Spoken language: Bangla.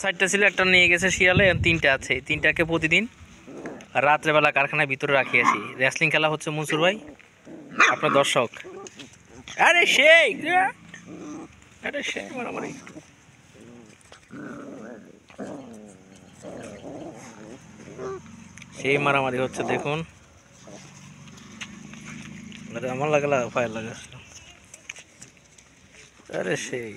সাইডটা ছিল, একটা নিয়ে গেছে শিয়ালে, তিনটা আছে। তিনটাকে প্রতিদিন রাত্রেবেলা কারখানার ভিতরে রাখি আসি। রেসলিং খেলা হচ্ছে মনসুর ভাই, আপনার দর্শক। আরে সেই আরে সেই মারামারি, সেই মারামারি হচ্ছে দেখুন। আমার লাগে ফায়ার লাগে। আরে সেই